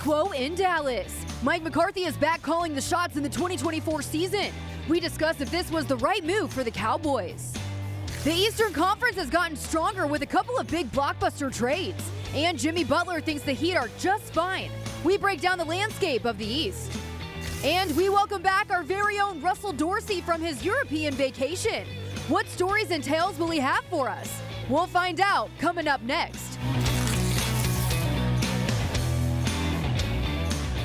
quo in Dallas. Mike McCarthy is back calling the shots in the 2024 season. We discuss if this was the right move for the Cowboys. The Eastern Conference has gotten stronger with a couple of big blockbuster trades. And Jimmy Butler thinks the Heat are just fine. We break down the landscape of the East. And we welcome back our very own Russell Dorsey from his European vacation. What stories and tales will he have for us? We'll find out coming up next.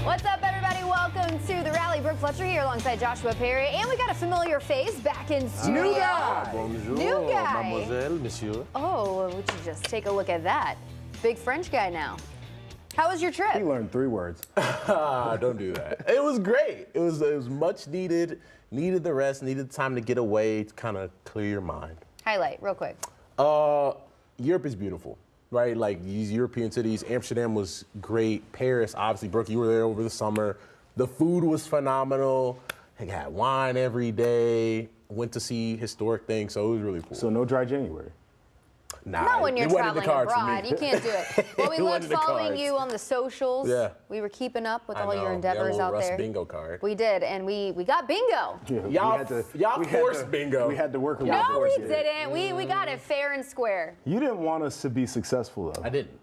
What's up, everybody? Welcome to the Rally. Brooke Fletcher here alongside Joshua Perry. And we got a familiar face back in studio. New guy. Bonjour, New guy. mademoiselle, monsieur. Oh, would you just take a look at that? Big French guy now. How was your trip? He learned 3 words. Don't do that. It was great. It was much needed. Needed the rest, needed time to get away, to kind of clear your mind. Highlight, real quick. Europe is beautiful, right? Like these European cities. Amsterdam was great. Paris, obviously, Brooke, you were there over the summer. The food was phenomenal. I had wine every day. Went to see historic things, so it was really cool. So no dry January. Nah, Not when you're it wasn't in the traveling cards for me. abroad. You can't do it. Well, we It loved wasn't in the following cards. you on the socials. Yeah. We were keeping up with I all your know. endeavors Yeah, out Russ there. bingo card. We did, and we got bingo. Yeah, Y'all forced bingo. We had to work a No, little we towards it. didn't. We got it fair and square, You didn't want us to be successful, though. I didn't.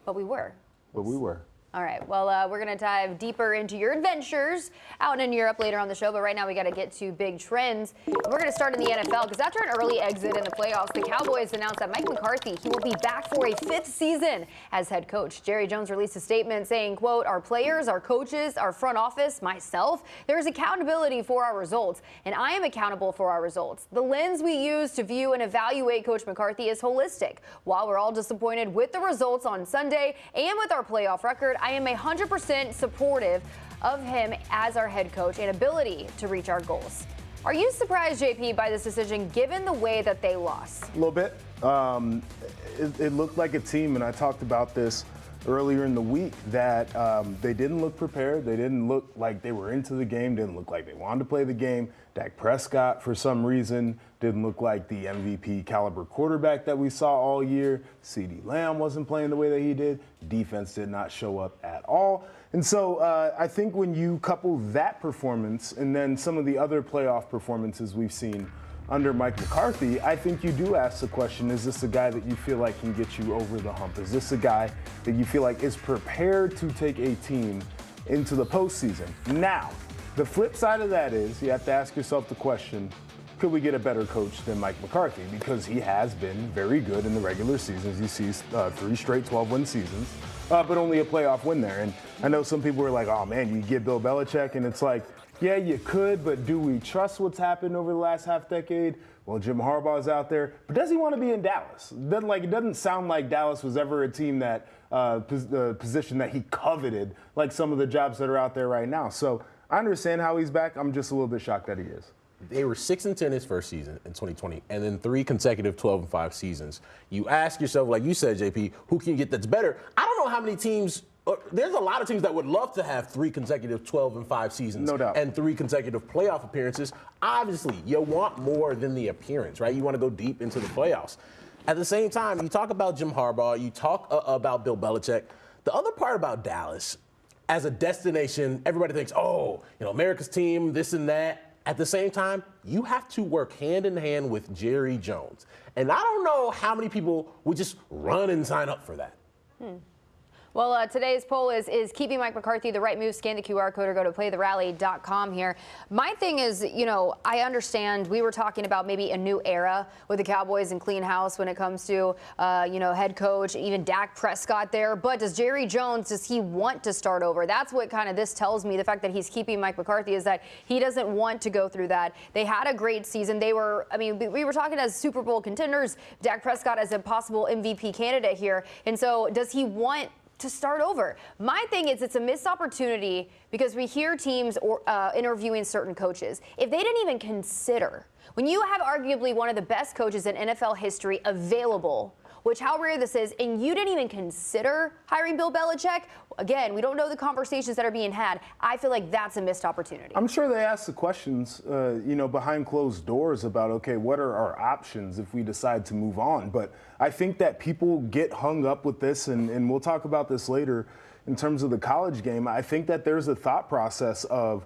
but we were. But we were. All right, well, we're going to dive deeper into your adventures out in Europe later on the show, but right now we got to get to big trends. We're going to start in the NFL because after an early exit in the playoffs, the Cowboys announced that Mike McCarthy, he will be back for a 5th season as head coach. Jerry Jones released a statement saying, quote, "Our players, our coaches, our front office, myself, there is accountability for our results, and I am accountable for our results. The lens we use to view and evaluate Coach McCarthy is holistic. While we're all disappointed with the results on Sunday and with our playoff record, I am 100% supportive of him as our head coach and ability to reach our goals." Are you surprised, JP, by this decision given the way that they lost? A little bit. It looked like a team, and I talked about this earlier in the week, that they didn't look prepared. They didn't look like they were into the game, didn't look like they wanted to play the game. Dak Prescott, for some reason, didn't look like the MVP caliber quarterback that we saw all year. CeeDee Lamb wasn't playing the way that he did. Defense did not show up at all. And so I think when you couple that performance and then some of the other playoff performances we've seen under Mike McCarthy, I think you do ask the question, is this a guy that you feel like can get you over the hump? Is this a guy that you feel like is prepared to take a team into the postseason? Now, the flip side of that is you have to ask yourself the question, could we get a better coach than Mike McCarthy? Because he has been very good in the regular seasons. He sees 3 straight 12-win seasons, but only a playoff win there. And I know some people were like, oh man, you get Bill Belichick, and it's like, yeah, you could, but do we trust what's happened over the last half decade? Well, Jim Harbaugh's out there, but does he want to be in Dallas? It doesn't sound like Dallas was ever a team that position that he coveted, like some of the jobs that are out there right now. So I understand how he's back. I'm just a little bit shocked that he is. They were 6-10 his first season in 2020, and then 3 consecutive 12-5 seasons. You ask yourself, like you said, JP, who can you get that's better? I don't know how many teams. There's a lot of teams that would love to have 3 consecutive 12-5 seasons, no doubt, and 3 consecutive playoff appearances. Obviously, you want more than the appearance, right? You want to go deep into the playoffs. At the same time, you talk about Jim Harbaugh, you talk about Bill Belichick. The other part about Dallas, as a destination, everybody thinks, oh, America's team, this and that. At the same time, you have to work hand in hand with Jerry Jones. And I don't know how many people would just run and sign up for that. Well, today's poll is keeping Mike McCarthy the right move. Scan the QR code or go to playtherally.com here. My thing is, I understand we were talking about maybe a new era with the Cowboys and clean house when it comes to, head coach, even Dak Prescott there. But does Jerry Jones, does he want to start over? That's what kind of this tells me. The fact that he's keeping Mike McCarthy is that he doesn't want to go through that. They had a great season. We were talking as Super Bowl contenders, Dak Prescott as a possible MVP candidate here. And so does he want to start over? My thing is, it's a missed opportunity because we hear teams interviewing certain coaches. If they didn't even consider, when you have arguably one of the best coaches in NFL history available, which how rare this is, and you didn't even consider hiring Bill Belichick, again, we don't know the conversations that are being had. I feel like that's a missed opportunity. I'm sure they ask the questions, behind closed doors about, okay, what are our options if we decide to move on? But I think that people get hung up with this, and we'll talk about this later in terms of the college game, I think that there's a thought process of,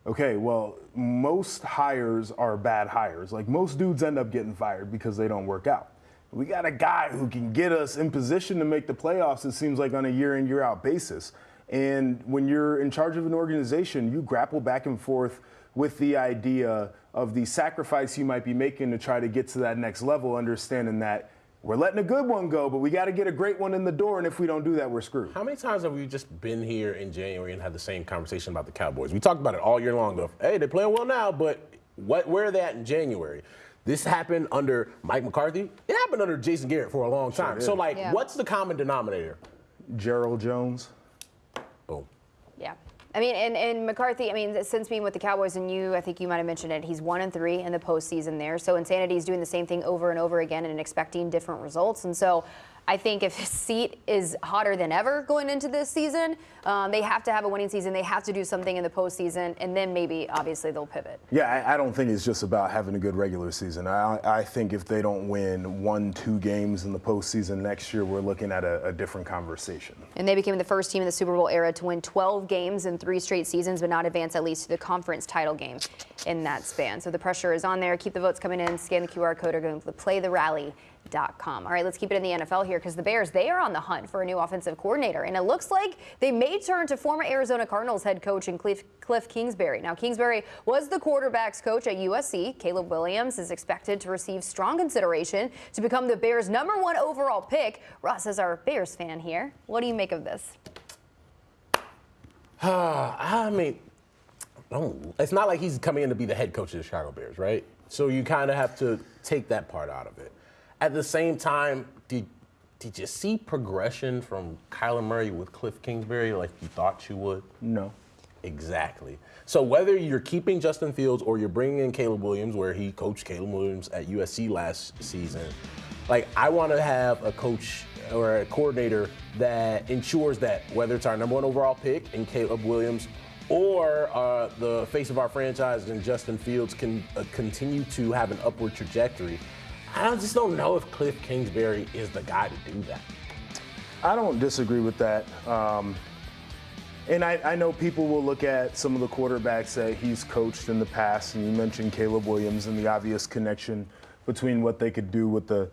okay, well, most hires are bad hires. Like, most dudes end up getting fired because they don't work out. We got a guy who can get us in position to make the playoffs, it seems like, on a year in, year out basis. And when you're in charge of an organization, you grapple back and forth with the idea of the sacrifice you might be making to try to get to that next level, understanding that we're letting a good one go, but we got to get a great one in the door, and if we don't do that, we're screwed. How many times have we just been here in January and had the same conversation about the Cowboys? We talked about it all year long. Of, hey, they're playing well now, but where are they at in January? This happened under Mike McCarthy. It happened under Jason Garrett for a long time. So, like, what's the common denominator? Gerald Jones. Boom. Yeah. I mean, and McCarthy, I mean, since being with the Cowboys, and I think you might have mentioned it, he's 1-3 in the postseason there. So Insanity is doing the same thing over and over again and expecting different results. And so I think if his seat is hotter than ever going into this season, they have to have a winning season. They have to do something in the postseason, and then maybe, obviously, they'll pivot. Yeah, I don't think it's just about having a good regular season. I think if they don't win 1-2 games in the postseason next year, we're looking at a different conversation. And they became the first team in the Super Bowl era to win 12 games in 3 straight seasons, but not advance at least to the conference title game in that span. So the pressure is on there. Keep the votes coming in. Scan the QR code or go to playtherally.com. All right, let's keep it in the NFL here because the Bears, they are on the hunt for a new offensive coordinator. And it looks like they may turn to former Arizona Cardinals head coach and Cliff Kingsbury. Now, Kingsbury was the quarterback's coach at USC. Caleb Williams is expected to receive strong consideration to become the Bears' #1 overall pick. Russ is our Bears fan here. What do you make of this? I mean, it's not like he's coming in to be the head coach of the Chicago Bears, right? So you kind of have to take that part out of it. At the same time, did you see progression from Kyler Murray with Cliff Kingsbury like you thought you would? No. Exactly. So whether you're keeping Justin Fields or you're bringing in Caleb Williams, where he coached Caleb Williams at USC last season, like, I want to have a coach or a coordinator that ensures that whether it's our #1 overall pick in Caleb Williams or the face of our franchise and Justin Fields can continue to have an upward trajectory. I just don't know if Cliff Kingsbury is the guy to do that. I don't disagree with that. And I know people will look at some of the quarterbacks that he's coached in the past, and you mentioned Caleb Williams and the obvious connection between what they could do with the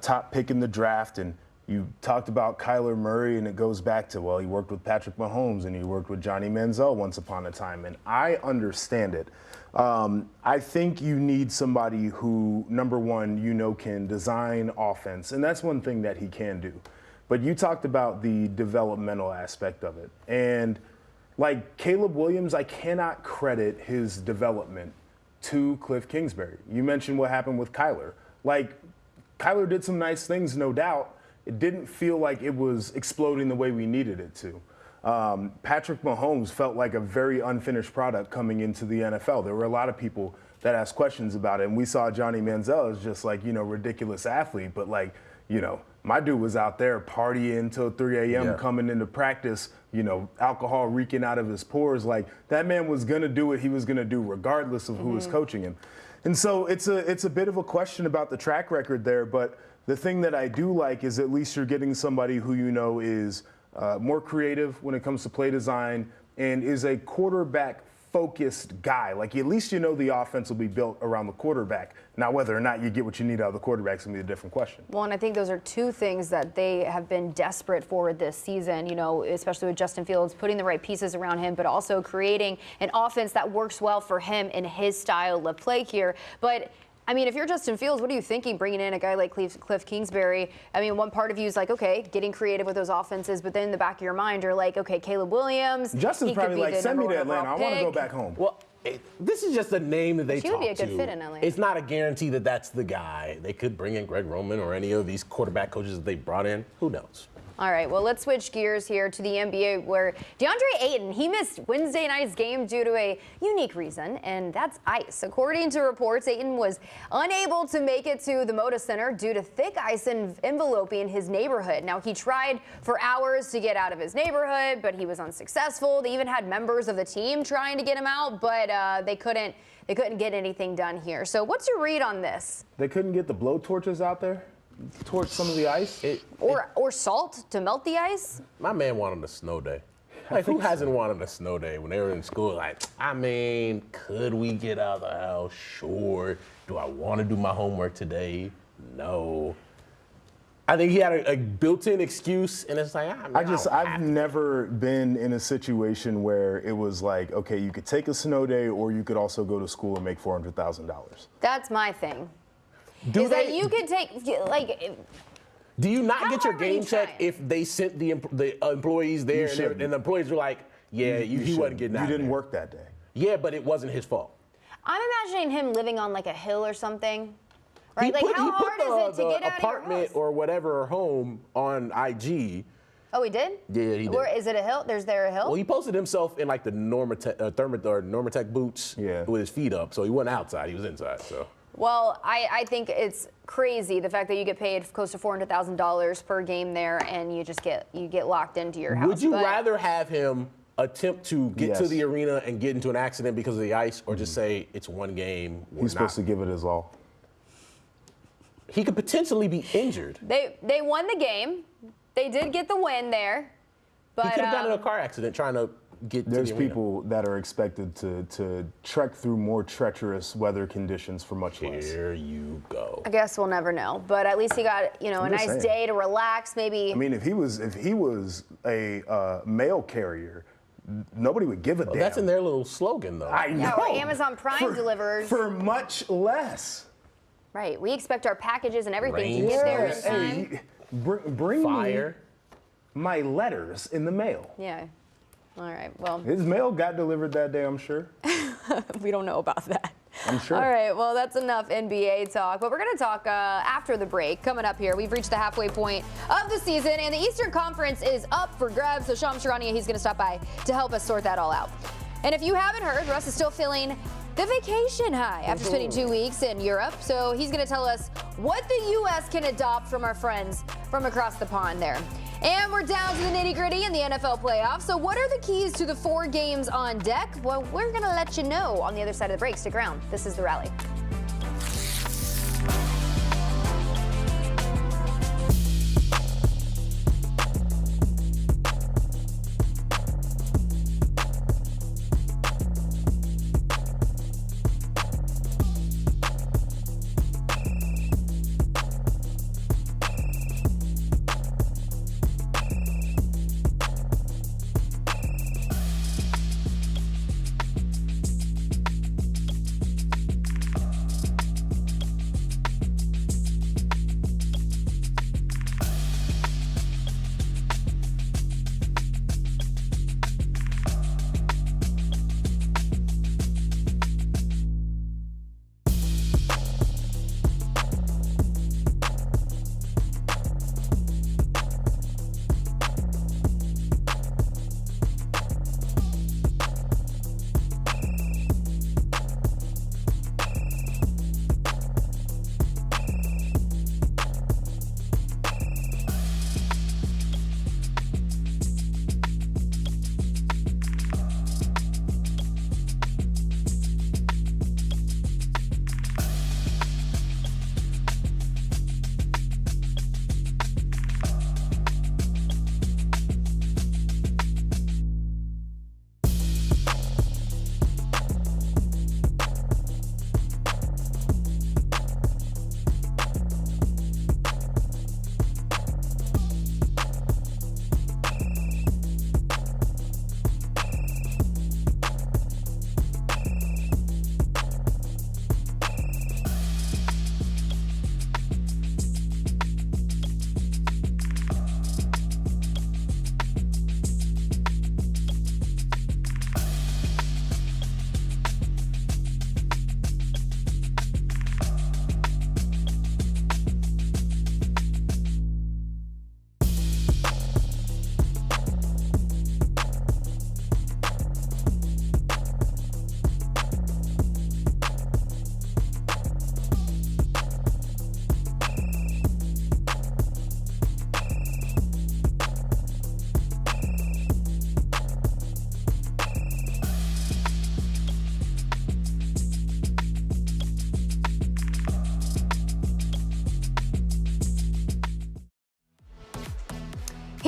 top pick in the draft, and you talked about Kyler Murray, and it goes back to, well, he worked with Patrick Mahomes and he worked with Johnny Manziel once upon a time, and I understand it. I think you need somebody who, #1, can design offense, and that's one thing that he can do. But you talked about the developmental aspect of it, and like Caleb Williams, I cannot credit his development to Cliff Kingsbury. You mentioned what happened with Kyler. Like, Kyler did some nice things, no doubt. It didn't feel like it was exploding the way we needed it to. Patrick Mahomes felt like a very unfinished product coming into the NFL. There were a lot of people that asked questions about it, and we saw Johnny Manziel as just like, ridiculous athlete, but like, my dude was out there partying till 3 a.m. coming into practice, alcohol reeking out of his pores. Like, that man was going to do what he was going to do regardless of who was coaching him. And so it's a bit of a question about the track record there, but the thing that I do like is at least you're getting somebody who is more creative when it comes to play design and is a quarterback-focused guy. Like, at least the offense will be built around the quarterback. Now, whether or not you get what you need out of the quarterback is going to be a different question. Well, and I think those are two things that they have been desperate for this season, especially with Justin Fields, putting the right pieces around him, but also creating an offense that works well for him and his style of play here. But I mean, if you're Justin Fields, what are you thinking bringing in a guy like Cliff Kingsbury? I mean, one part of you is like, okay, getting creative with those offenses, but then in the back of your mind, you're like, okay, Caleb Williams. Justin's probably like, send me to Atlanta. I want to go back home. Well, this is just a name that they talk to. He would be a good fit in LA. It's not a guarantee that that's the guy. They could bring in Greg Roman or any of these quarterback coaches that they brought in. Who knows? All right, well, let's switch gears here to the NBA where DeAndre Ayton, he missed Wednesday night's game due to a unique reason, and that's ice. According to reports, Ayton was unable to make it to the Moda Center due to thick ice enveloping his neighborhood. Now, he tried for hours to get out of his neighborhood, but he was unsuccessful. They even had members of the team trying to get him out, but they couldn't get anything done here. So what's your read on this? They couldn't get the blowtorches out there? towards some of the ice. Or salt to melt the ice? My man wanted a snow day. Like, who hasn't wanted a snow day when they were in school? Like, I mean, could we get out of the house? Sure. Do I want to do my homework today? No. I think he had a built-in excuse, and it's like, I've never been in a situation where it was like, okay, you could take a snow day, or you could also go to school and make $400,000. That's my thing. That you could take, like. Do you not How get your hard are you game check trying? if they sent the employees there and the employees were like, yeah, he wasn't getting out You didn't there. work that day. Yeah, but it wasn't his fault. I'm imagining him living on like a hill or something. Right? He Like, put, how he put hard is it to the get out of your apartment house? or whatever home on IG. Oh, he did? Yeah, he did. Where is it a hill? There a hill? Well, he posted himself in like the Normatec boots with his feet up, so he wasn't outside, he was inside. So. Well, I think it's crazy the fact that you get paid close to $400,000 per game there, and you just get locked into your house. Would you rather have him attempt to get to the arena and get into an accident because of the ice, or just say it's one game? He's supposed to give it his all. He could potentially be injured. They won the game. They did get the win there. But he could have gotten in a car accident trying to get to the arena. There's people that are expected to trek through more treacherous weather conditions for much less. Here you go. I guess we'll never know. But at least he got, a nice day to relax, maybe. I mean, if he was a mail carrier, nobody would give a damn. That's in their little slogan, though. I know. Yeah, or Amazon Prime delivers. For much less. Right. We expect our packages and everything to get there in time. Hey, bring Fire. me my letters in the mail. Yeah. All right. Well, His mail got delivered that day, I'm sure. we don't know about that. I'm sure. All right. Well, that's enough NBA talk. But we're going to talk after the break. Coming up here, we've reached the halfway point of the season, and the Eastern Conference is up for grabs. So Shams Charania, he's going to stop by to help us sort that all out. And if you haven't heard, Russ is still feeling the vacation high after spending 2 weeks in Europe. So he's going to tell us what the U.S. can adopt from our friends from across the pond there. And we're down to the nitty-gritty in the NFL playoffs. So what are the keys to the 4 games on deck? Well, we're going to let you know on the other side of the break. Stick around. This is The Rally.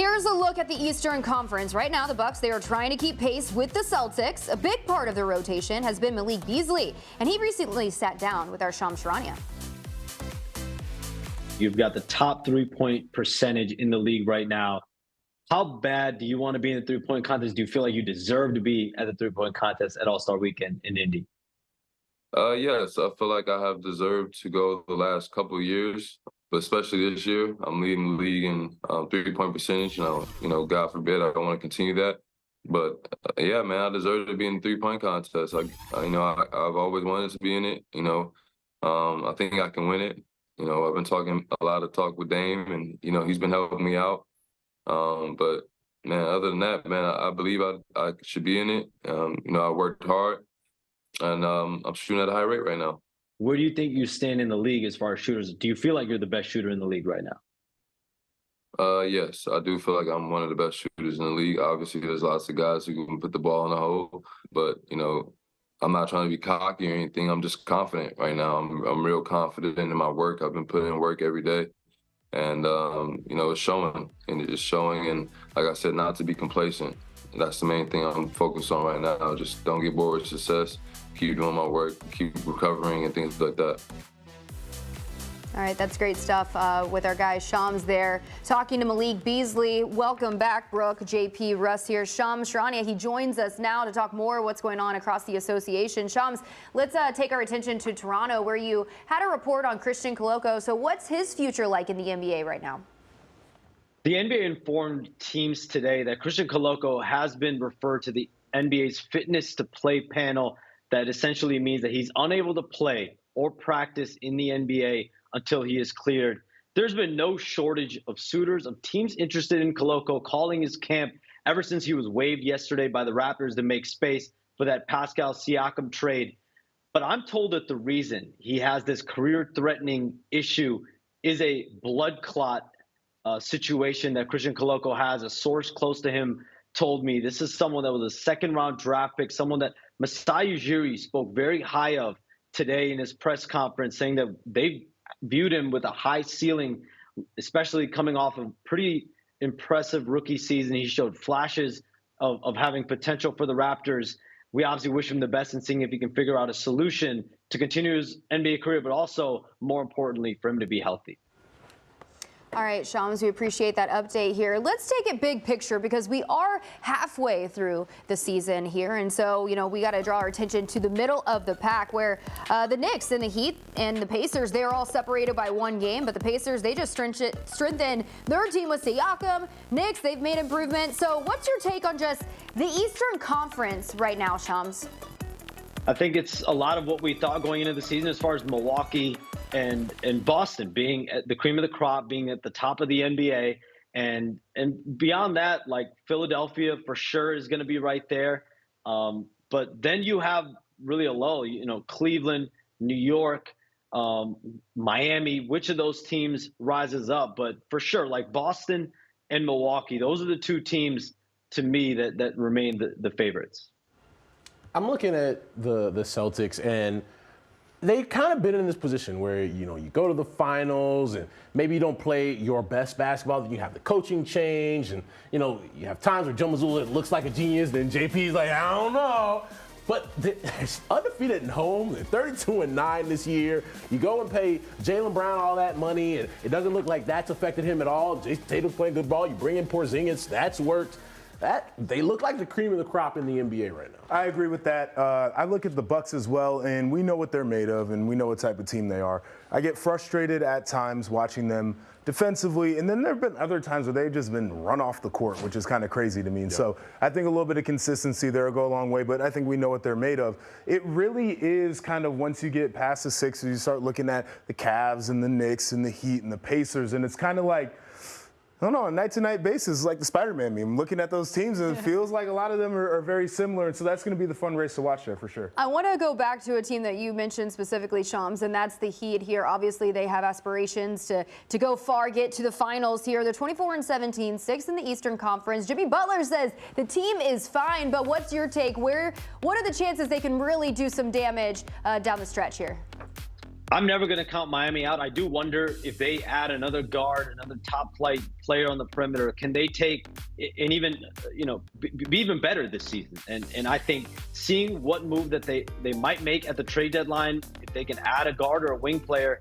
Here's a look at the Eastern Conference. Right now, the Bucks, they are trying to keep pace with the Celtics. A big part of their rotation has been Malik Beasley, and he recently sat down with our Shams Charania. You've got the top three-point percentage in the league right now. How bad do you want to be in the three-point contest? Do you feel like you deserve to be at the three-point contest at All-Star Weekend in Indy? Yes, I feel like I have deserved to go the last couple of years, but especially this year. I'm leading the league in three-point percentage. God forbid I don't want to continue that. But yeah, man, I deserve to be in the three-point contest. I've always wanted to be in it. I think I can win it. I've been talking a lot of talk with Dame, and he's been helping me out. But man, other than that, man, I believe I should be in it. I worked hard. And I'm shooting at a high rate right now. Where do you think you stand in the league as far as shooters? Do you feel like you're the best shooter in the league right now? Yes, I do feel like I'm one of the best shooters in the league. Obviously, there's lots of guys who can put the ball in the hole, but I'm not trying to be cocky or anything. I'm just confident right now. I'm real confident in my work. I've been putting in work every day, and it's showing, and it's showing. And like I said, not to be complacent. That's the main thing I'm focused on right now. Just don't get bored with success. Keep doing my work, keep recovering, and things like that. All right, that's great stuff with our guy Shams there. Talking to Malik Beasley. Welcome back, Brooke. JP, Russ here. Shams Charania, he joins us now to talk more what's going on across the association. Shams, let's take our attention to Toronto, where you had a report on Christian Koloko. So what's his future like in the NBA right now? The NBA informed teams today that Christian Koloko has been referred to the NBA's fitness to play panel. That essentially means that he's unable to play or practice in the NBA until he is cleared. There's been no shortage of suitors, of teams interested in Koloko calling his camp ever since he was waived yesterday by the Raptors to make space for that Pascal Siakam trade. But I'm told that the reason he has this career-threatening issue is a blood clot situation that Christian Koloko has. A source close to him told me this is someone that was a second-round draft pick, someone that Masai Ujiri spoke very high of today in his press conference, saying that they viewed him with a high ceiling, especially coming off of pretty impressive rookie season. He showed flashes of having potential for the Raptors. We obviously wish him the best in seeing if he can figure out a solution to continue his NBA career, but also, more importantly, for him to be healthy. All right, Shams, we appreciate that update here. Let's take it big picture because we are halfway through the season here. And so, we got to draw our attention to the middle of the pack where the Knicks and the Heat and the Pacers, they're all separated by one game. But the Pacers, they just strengthened their team with Siakam. Knicks, they've made improvement. So what's your take on just the Eastern Conference right now, Shams? I think it's a lot of what we thought going into the season as far as Milwaukee and Boston being at the cream of the crop, being at the top of the NBA. And beyond that, like Philadelphia for sure is going to be right there. But then you have really a lull, Cleveland, New York, Miami, which of those teams rises up? But for sure, like Boston and Milwaukee, those are the two teams to me that remain the favorites. I'm looking at the Celtics, and they've kind of been in this position where, you go to the finals and maybe you don't play your best basketball. Then you have the coaching change, and, you have times where Joe Mazzulla looks like a genius, then JP's like, I don't know. But they're undefeated at home. They're 32-9 this year. You go and pay Jaylen Brown all that money, and it doesn't look like that's affected him at all. Jason Tatum's playing good ball. You bring in Porzingis. That's worked. They look like the cream of the crop in the NBA right now. I agree with that. I look at the Bucks as well, and we know what they're made of, and we know what type of team they are. I get frustrated at times watching them defensively, and then there have been other times where they've just been run off the court, which is kind of crazy to me. Yeah. So I think a little bit of consistency there will go a long way, but I think we know what they're made of. It really is kind of once you get past the Sixers, you start looking at the Cavs and the Knicks and the Heat and the Pacers, and it's kind of like, I don't know, on a night-to-night basis, like the Spider-Man meme. I'm looking at those teams, and it feels like a lot of them are very similar, and so that's going to be the fun race to watch there for sure. I want to go back to a team that you mentioned specifically, Shams, and that's the Heat here. Obviously, they have aspirations to go far, get to the finals here. They're 24-17, 6th in the Eastern Conference. Jimmy Butler says the team is fine, but what's your take? What are the chances they can really do some damage down the stretch here? I'm never going to count Miami out. I do wonder if they add another guard, another top flight player on the perimeter, can they take and even, be even better this season? And I think seeing what move that they might make at the trade deadline, if they can add a guard or a wing player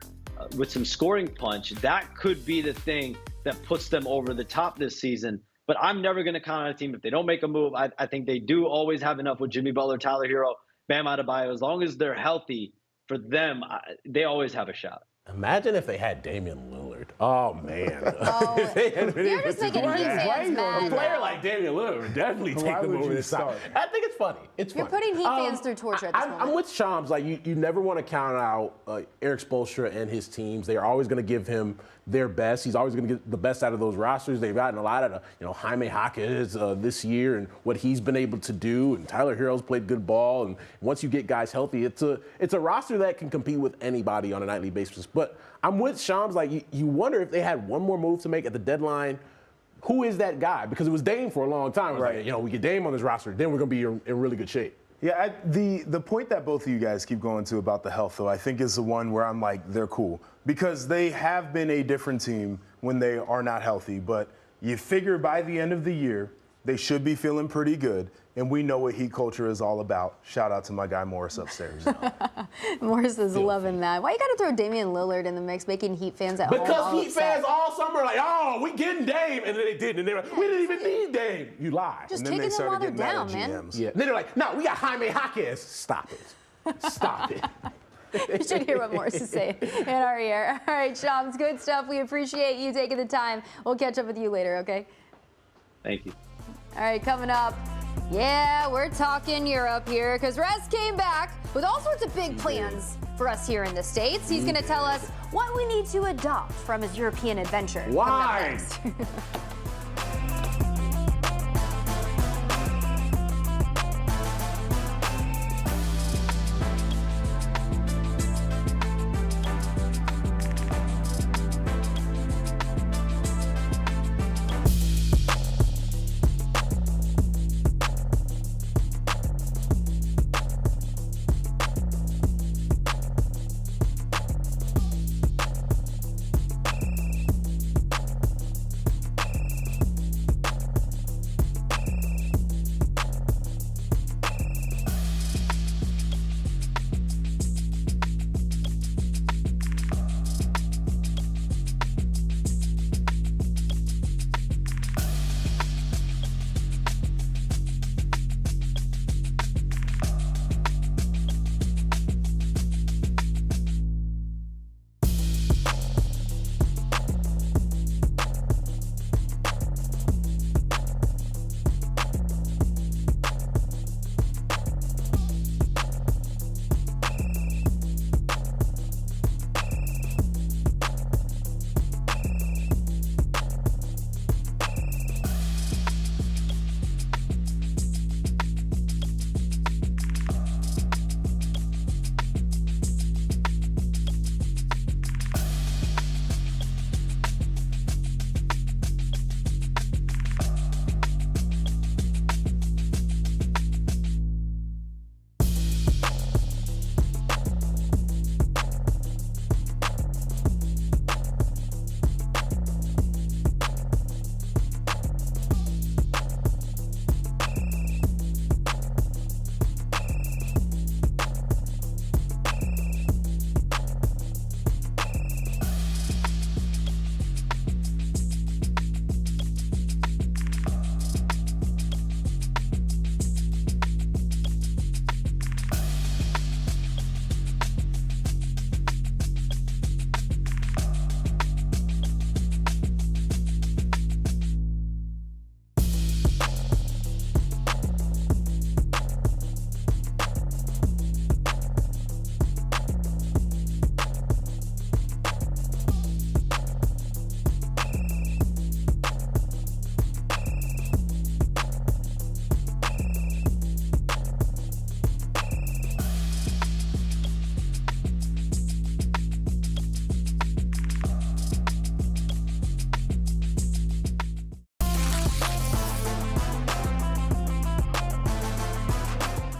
with some scoring punch, that could be the thing that puts them over the top this season. But I'm never going to count on a team if they don't make a move. I think they do always have enough with Jimmy Butler, Tyler Hero, Bam Adebayo. As long as they're healthy, for them, they always have a shot. Imagine if they had Damian Lillard. Oh, man. Oh, you're just making Heat fans mad. A player like Damian Lillard would definitely take them over the top. I think it's funny. It's funny. You're putting Heat fans through torture at this moment. I'm with Shams. Like, you never want to count out Eric Spoelstra and his teams. They are always going to give him their best. He's always going to get the best out of those rosters. They've gotten a lot out of, Jaime Jaquez this year and what he's been able to do. And Tyler Hero's played good ball. And once you get guys healthy, it's a roster that can compete with anybody on a nightly basis. But I'm with Shams. Like, you wonder if they had one more move to make at the deadline. Who is that guy? Because it was Dame for a long time. It was like, we get Dame on this roster, then we're going to be in really good shape. Yeah, the point that both of you guys keep going to about the health, though, I think is the one where I'm like, they're cool. Because they have been a different team when they are not healthy. But you figure by the end of the year, they should be feeling pretty good. And we know what Heat culture is all about. Shout out to my guy Morris upstairs. Morris is loving that. Why you got to throw Damian Lillard in the mix, making Heat fans at home Because Heat upset? fans all summer are like, oh, we getting Dame. And then they didn't. And they were like, we didn't even need Dame. You lie. Just And then taking they them while started they're getting mad down, at man. GMs. Yeah. And then they're like, no, we got Jaime Jaquez. Stop it. Stop it. You should hear what Morris is saying in our ear. All right, Shams, good stuff. We appreciate you taking the time. We'll catch up with you later, okay? Thank you. All right, coming up. Yeah, we're talking Europe here because Russ came back with all sorts of big plans for us here in the States. He's going to tell us what we need to adopt from his European adventure. Why? Coming up next.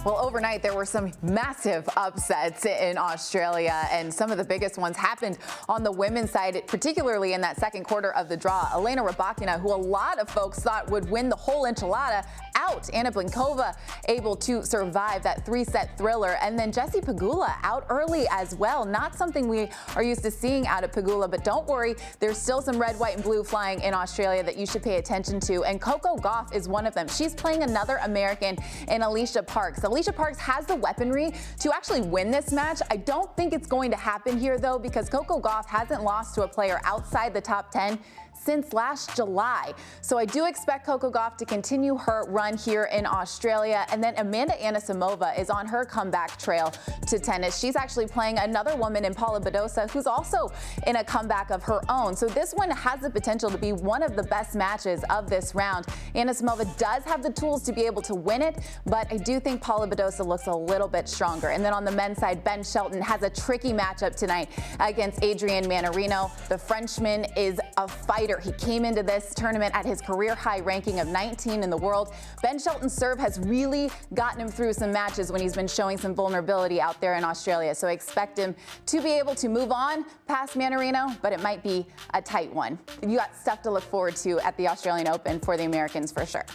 Well, overnight there were some massive upsets in Australia, and some of the biggest ones happened on the women's side, particularly in that second quarter of the draw. Elena Rybakina, who a lot of folks thought would win the whole enchilada, out. Anna Blinkova able to survive that 3-set thriller, and then Jessie Pegula out early as well. Not something we are used to seeing out of Pegula, but don't worry, there's still some red, white, and blue flying in Australia that you should pay attention to, and Coco Gauff is one of them. She's playing another American in Alicia Parks. Alicia Parks has the weaponry to actually win this match. I don't think it's going to happen here, though, because Coco Gauff hasn't lost to a player outside the top 10 since last July. So I do expect Coco Gauff to continue her run here in Australia. And then Amanda Anisimova is on her comeback trail to tennis. She's actually playing another woman in Paula Badosa, who's also in a comeback of her own. So this one has the potential to be one of the best matches of this round. Anisimova does have the tools to be able to win it, but I do think Paula Badosa looks a little bit stronger. And then on the men's side, Ben Shelton has a tricky matchup tonight against Adrian Manarino. The Frenchman is a fighter. He came into this tournament at his career high ranking of 19 in the world. Ben Shelton's serve has really gotten him through some matches when he's been showing some vulnerability out there in Australia. So I expect him to be able to move on past Manarino, but it might be a tight one. You got stuff to look forward to at the Australian Open for the Americans for sure.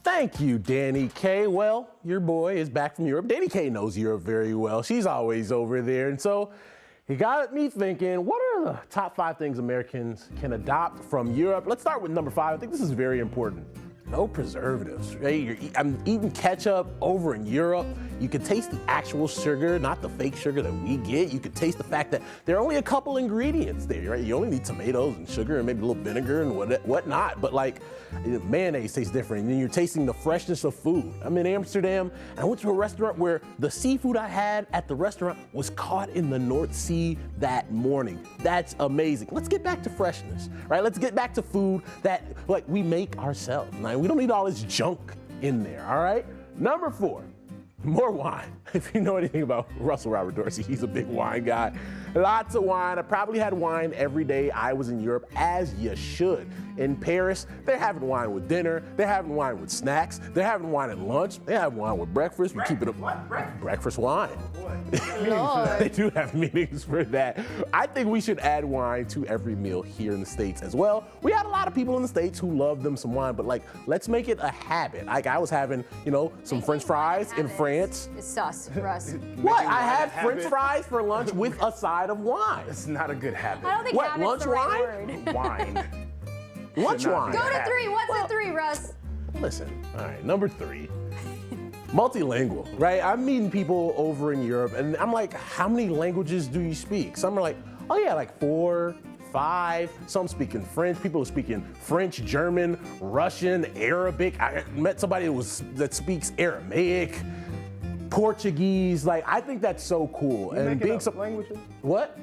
Thank you, Danny K. Well, your boy is back from Europe. Danny K knows Europe very well. She's always over there. And so he got me thinking, what are the top 5 things Americans can adopt from Europe? Let's start with number 5. I think this is very important. No preservatives, right? I'm eating ketchup over in Europe. You can taste the actual sugar, not the fake sugar that we get. You can taste the fact that there are only a couple ingredients there, right? You only need tomatoes and sugar and maybe a little vinegar and whatnot. But like mayonnaise tastes different. And then you're tasting the freshness of food. I'm in Amsterdam and I went to a restaurant where the seafood I had at the restaurant was caught in the North Sea that morning. That's amazing. Let's get back to freshness, right? Let's get back to food that like we make ourselves. Right? We don't need all this junk in there, all right? Number 4, more wine. If you know anything about Russell Robert Dorsey, he's a big wine guy. Lots of wine. I probably had wine every day I was in Europe, as you should. In Paris, they're having wine with dinner. They're having wine with snacks. They're having wine at lunch. They have wine with breakfast. We keep it up. Breakfast wine. They do have meanings for that. I think we should add wine to every meal here in the States as well. We have a lot of people in the States who love them some wine, but like, let's make it a habit. Like I was having, some French fries in France. It's sus, Russ. What? I had French fries for lunch with a side of wine. It's not a good habit. I don't think What, habit's lunch the right wine? word. Wine. Lunch wine. Go to 3. What's the 3, Russ? Listen, all right, number 3. Multilingual, right? I'm meeting people over in Europe, and I'm like, how many languages do you speak? Some are like, oh yeah, like 4, 5. Some speaking French. People are speaking French, German, Russian, Arabic. I met somebody that speaks Aramaic, Portuguese. Like, I think that's so cool. And being some languages? What?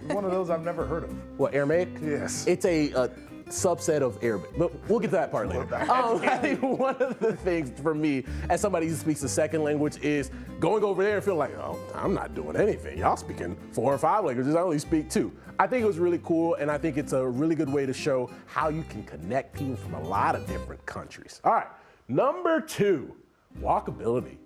One of those I've never heard of. What, Aramaic? Yes. It's a subset of Arabic, but we'll get to that part later. I think one of the things for me, as somebody who speaks a second language, is going over there and feeling like, oh, I'm not doing anything. Y'all speaking 4 or 5 languages. I only speak 2. I think it was really cool, and I think it's a really good way to show how you can connect people from a lot of different countries. All right, number 2, walkability.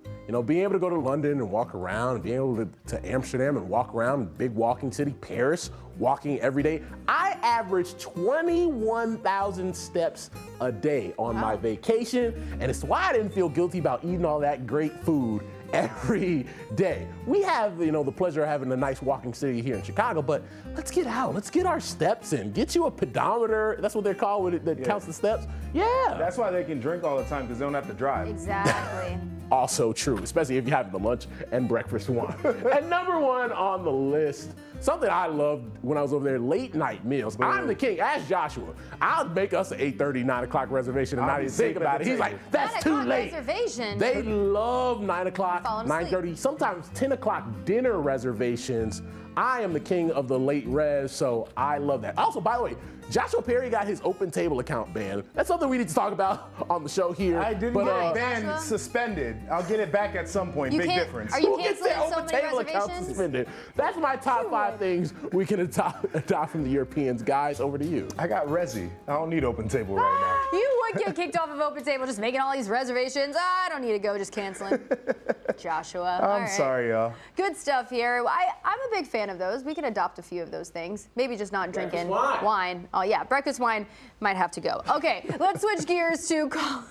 Being able to go to London and walk around, and being able to Amsterdam and walk around, big walking city, Paris, walking every day. I average 21,000 steps a day on my vacation, and it's why I didn't feel guilty about eating all that great food every day. We have, the pleasure of having a nice walking city here in Chicago, but let's get out. Let's get our steps in. Get you a pedometer. That's what they're called when it counts the steps. Yeah. That's why they can drink all the time, because they don't have to drive. Exactly. Also true, especially if you're having the lunch and breakfast wine. And number 1 on the list, something I loved when I was over there, late night meals. I'm the king. Ask Joshua. I'll make us an 8:30, 9 o'clock reservation and not even think about it. He's like, that's too late. Reservation. They love 9 o'clock, 9:30, sometimes 10 o'clock dinner reservations. I am the king of the late res, so I love that. Also, by the way, Joshua Perry got his Open Table account banned. That's something we need to talk about on the show here. I didn't get it banned, suspended. I'll get it back at some point. Big difference. Are you Who gets their Open Table account suspended? That's my top 5 things we can adopt from the Europeans. Guys, over to you. I got Resi. I don't need Open Table right now. You get kicked off of Open Table just making all these reservations. I don't need to go, just canceling. Joshua. I'm sorry, y'all. Good stuff here. I'm a big fan of those. We can adopt a few of those things. Maybe just not drinking wine. Oh, yeah. Breakfast wine might have to go. Okay, let's switch gears to college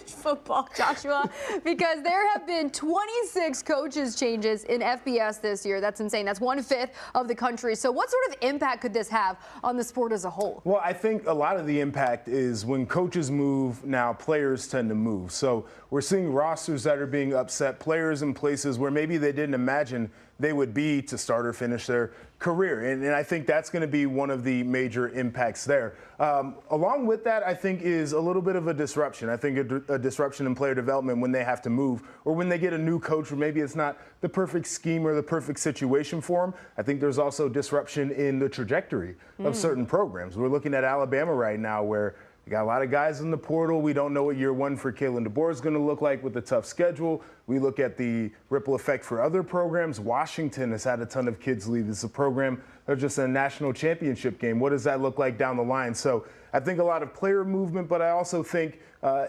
football, Joshua, because there have been 26 coaches changes in FBS this year. That's insane. That's 1/5 of the country. So what sort of impact could this have on the sport as a whole? Well, I think a lot of the impact is when coaches move, now players tend to move. So we're seeing rosters that are being upset, players in places where maybe they didn't imagine they would be to start or finish their career. And I think that's going to be one of the major impacts there. Along with that, I think is a little bit of a disruption. I think a disruption in player development when they have to move or when they get a new coach or maybe it's not the perfect scheme or the perfect situation for them. I think there's also disruption in the trajectory of certain programs. We're looking at Alabama right now where we got a lot of guys in the portal. We don't know what year one for Kalen DeBoer is going to look like with a tough schedule. We look at the ripple effect for other programs. Washington has had a ton of kids leave. This is a program that's just in a national championship game. What does that look like down the line? So I think a lot of player movement, but I also think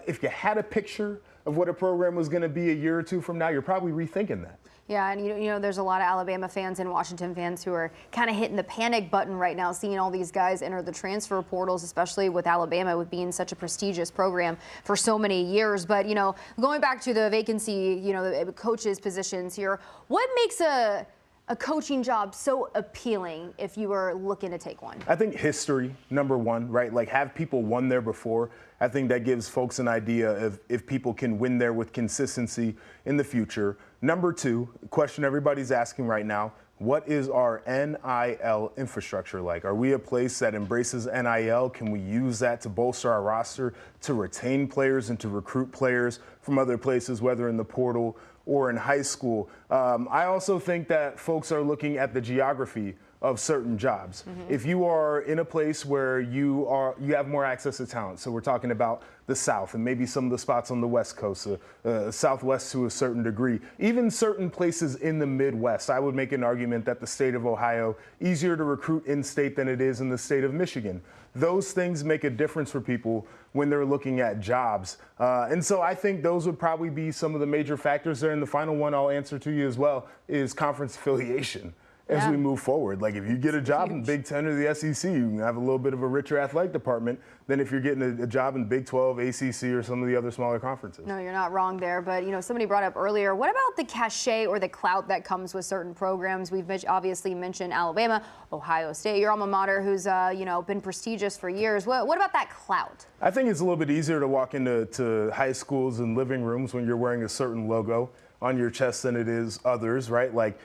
if you had a picture of what a program was going to be a year or two from now, you're probably rethinking that. Yeah, and you know, there's a lot of Alabama fans and Washington fans who are kind of hitting the panic button right now, seeing all these guys enter the transfer portals, especially with Alabama, with being such a prestigious program for so many years. But, you know, going back to the vacancy, you know, the coaches' positions here, what makes a coaching job so appealing if you were looking to take one? I think history, number one, right? Like have people won there before. I think that gives folks an idea of if people can win there with consistency in the future. Number two, question everybody's asking right now, what is our NIL infrastructure like? Are we a place that embraces NIL? Can we use that to bolster our roster, to retain players and to recruit players from other places, whether in the portal or in high school? I also think that folks are looking at the geography of certain jobs. If you are in a place where you have more access to talent, so we're talking about the South and maybe some of the spots on the West Coast, Southwest to a certain degree, even certain places in the Midwest, I would make an argument that the state of Ohio, easier to recruit in-state than it is in the state of Michigan. Those things make a difference for people when they're looking at jobs. And so I think those would probably be some of the major factors there. And the final one I'll answer to you as well is conference affiliation. As we move forward, like if you get a job in Big Ten or the SEC, you can have a little bit of a richer athletic department than if you're getting a job in Big 12, ACC, or some of the other smaller conferences. No, you're not wrong there. But, you know, somebody brought up earlier, what about the cachet or the clout that comes with certain programs? We've obviously mentioned Alabama, Ohio State, your alma mater, who's, you know, been prestigious for years. What about that clout? I think it's a little bit easier to walk into high schools and living rooms when you're wearing a certain logo on your chest than it is others, right? Like,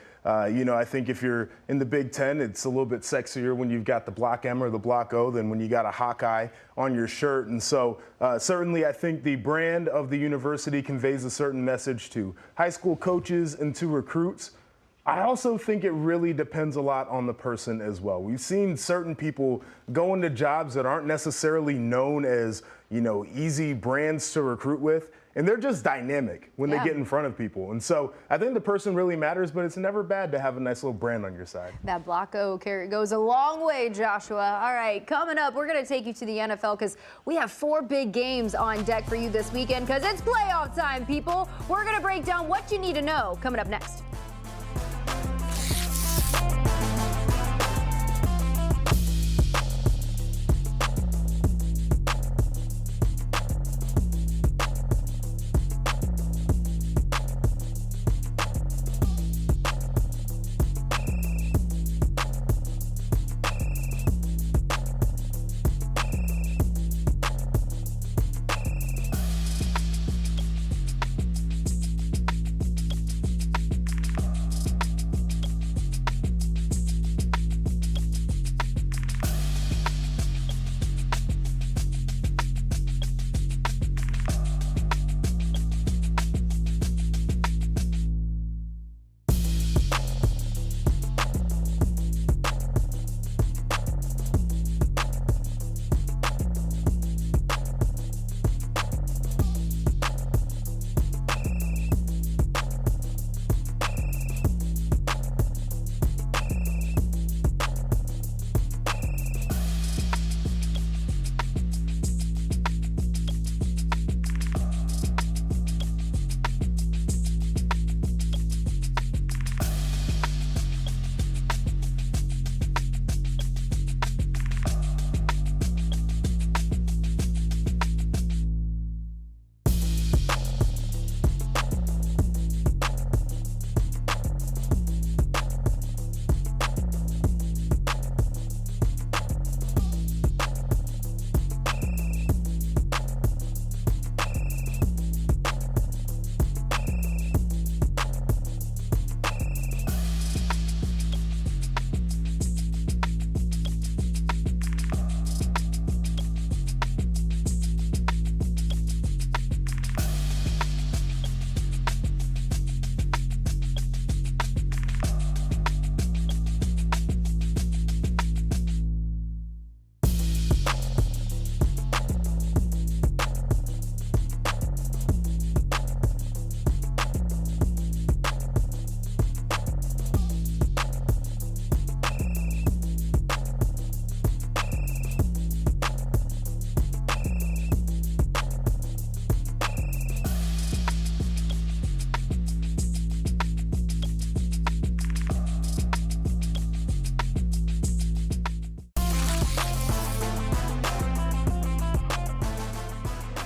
you know, I think if you're in the Big Ten, it's a little bit sexier when you've got the Block M or the Block O than when you got a Hawkeye on your shirt. And so certainly I think the brand of the university conveys a certain message to high school coaches and to recruits. I also think it really depends a lot on the person as well. We've seen certain people go into jobs that aren't necessarily known as, you know, easy brands to recruit with. And they're just dynamic when they get in front of people. And so I think the person really matters, but it's never bad to have a nice little brand on your side. That Block O carry goes a long way, Joshua. All right, coming up, we're going to take you to the NFL because we have 4 big games on deck for you this weekend because it's playoff time, people. We're going to break down what you need to know coming up next.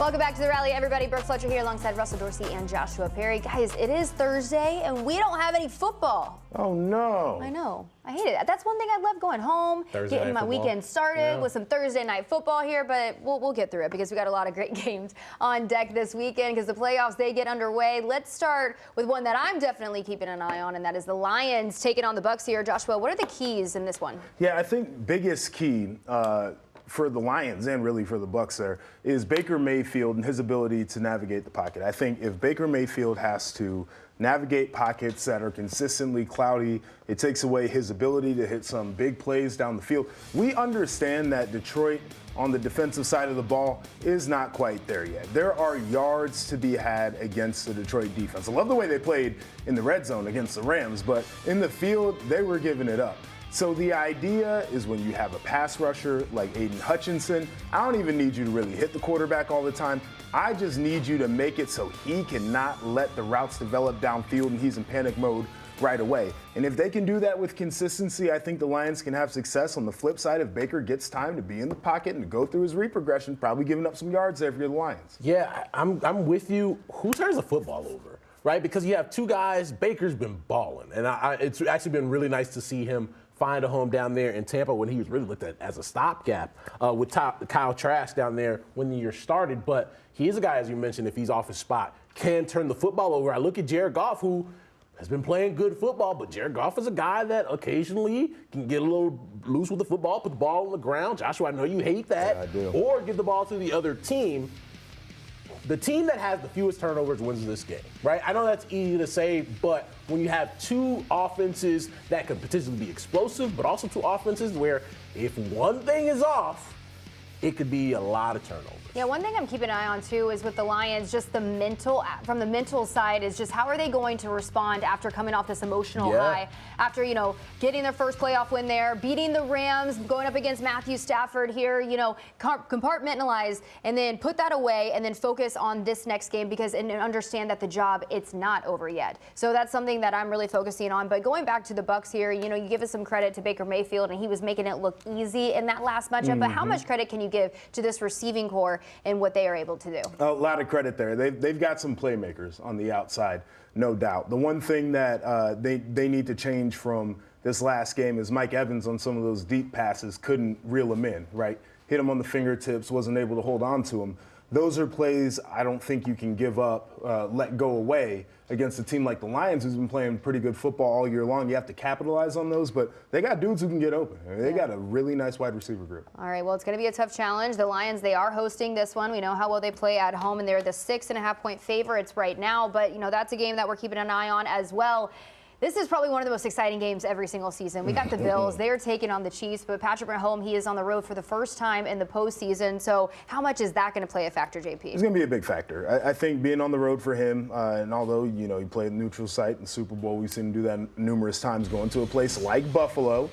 Welcome back to the rally, everybody. Brooke Fletcher here alongside Russell Dorsey and Joshua Perry. Guys, it is Thursday, and we don't have any football. Oh, no. I know. I hate it. That's one thing I love, going home, getting my weekend started with some Thursday night football here, but we'll get through it because we got a lot of great games on deck this weekend because the playoffs, they get underway. Let's start with one that I'm definitely keeping an eye on, and that is the Lions taking on the Bucs here. Joshua, what are the keys in this one? Yeah, I think biggest key for the Lions and really for the Bucs there is Baker Mayfield and his ability to navigate the pocket. I think if Baker Mayfield has to navigate pockets that are consistently cloudy, it takes away his ability to hit some big plays down the field. We understand that Detroit on the defensive side of the ball is not quite there yet. There are yards to be had against the Detroit defense. I love the way they played in the red zone against the Rams, but in the field, they were giving it up. So the idea is when you have a pass rusher like Aiden Hutchinson, I don't even need you to really hit the quarterback all the time. I just need you to make it so he cannot let the routes develop downfield and he's in panic mode right away. And if they can do that with consistency, I think the Lions can have success. On the flip side, if Baker gets time to be in the pocket and to go through his read progression, probably giving up some yards there for the Lions. Yeah, I'm with you. Who turns the football over, right? Because you have two guys. Baker's been balling, and it's actually been really nice to see him find a home down there in Tampa when he was really looked at as a stopgap with Kyle Trask down there when the year started. But he is a guy, as you mentioned, if he's off his spot, can turn the football over. I look at Jared Goff, who has been playing good football, but Jared Goff is a guy that occasionally can get a little loose with the football, put the ball on the ground. Joshua, I know you hate that. Yeah, I do. Or give the ball to the other team. The team that has the fewest turnovers wins this game, right? I know that's easy to say, but when you have two offenses that could potentially be explosive, but also two offenses where if one thing is off, it could be a lot of turnovers. Yeah, one thing I'm keeping an eye on too is with the Lions, just from the mental side is just how are they going to respond after coming off this emotional high, after, getting their first playoff win there, beating the Rams, going up against Matthew Stafford here, compartmentalize and then put that away and then focus on this next game and understand that the job, it's not over yet. So that's something that I'm really focusing on. But going back to the Bucs here, you give us some credit to Baker Mayfield and he was making it look easy in that last matchup. But how much credit can you give to this receiving core and what they are able to do? A lot of credit there. They've got some playmakers on the outside, no doubt. The one thing that they need to change from this last game is Mike Evans on some of those deep passes couldn't reel him in, right? Hit him on the fingertips, wasn't able to hold on to him. Those are plays I don't think you can give up, let go away against a team like the Lions, who's been playing pretty good football all year long. You have to capitalize on those, but they got dudes who can get open. They got a really nice wide receiver group. All right, well, it's going to be a tough challenge. The Lions, they are hosting this one. We know how well they play at home, and they're the 6.5-point favorites right now, but, that's a game that we're keeping an eye on as well. This is probably one of the most exciting games every single season. We got the Bills. They're taking on the Chiefs, but Patrick Mahomes, he is on the road for the first time in the postseason. So how much is that going to play a factor, JP? It's going to be a big factor. I think being on the road for him, and although, he played a neutral site in the Super Bowl, we've seen him do that numerous times, going to a place like Buffalo.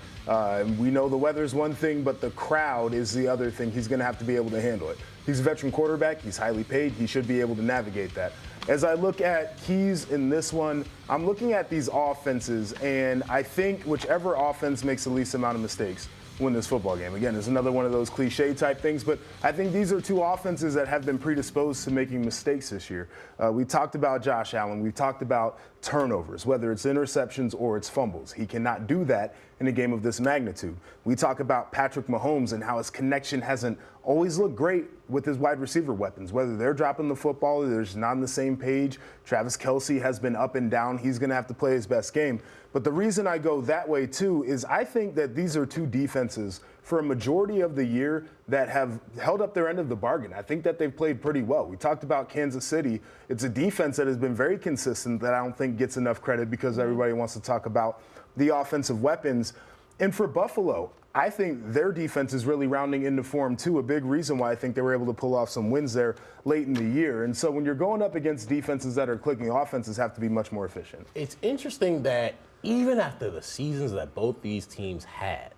We know the weather's one thing, but the crowd is the other thing. He's going to have to be able to handle it. He's a veteran quarterback. He's highly paid. He should be able to navigate that. As I look at keys in this one, I'm looking at these offenses, and I think whichever offense makes the least amount of mistakes win this football game. Again, it's another one of those cliche type things, but I think these are two offenses that have been predisposed to making mistakes this year. We talked about Josh Allen. We talked about turnovers, whether it's interceptions or it's fumbles. He cannot do that in a game of this magnitude. We talk about Patrick Mahomes and how his connection hasn't always looked great with his wide receiver weapons, whether they're dropping the football or they're just not on the same page. Travis Kelce has been up and down. He's going to have to play his best game. But the reason I go that way, too, is I think that these are two defenses for a majority of the year that have held up their end of the bargain. I think that they've played pretty well. We talked about Kansas City. It's a defense that has been very consistent that I don't think gets enough credit because everybody wants to talk about the offensive weapons. And for Buffalo, I think their defense is really rounding into form, too. A big reason why I think they were able to pull off some wins there late in the year. And so when you're going up against defenses that are clicking, offenses have to be much more efficient. It's interesting that even after the seasons that both these teams had,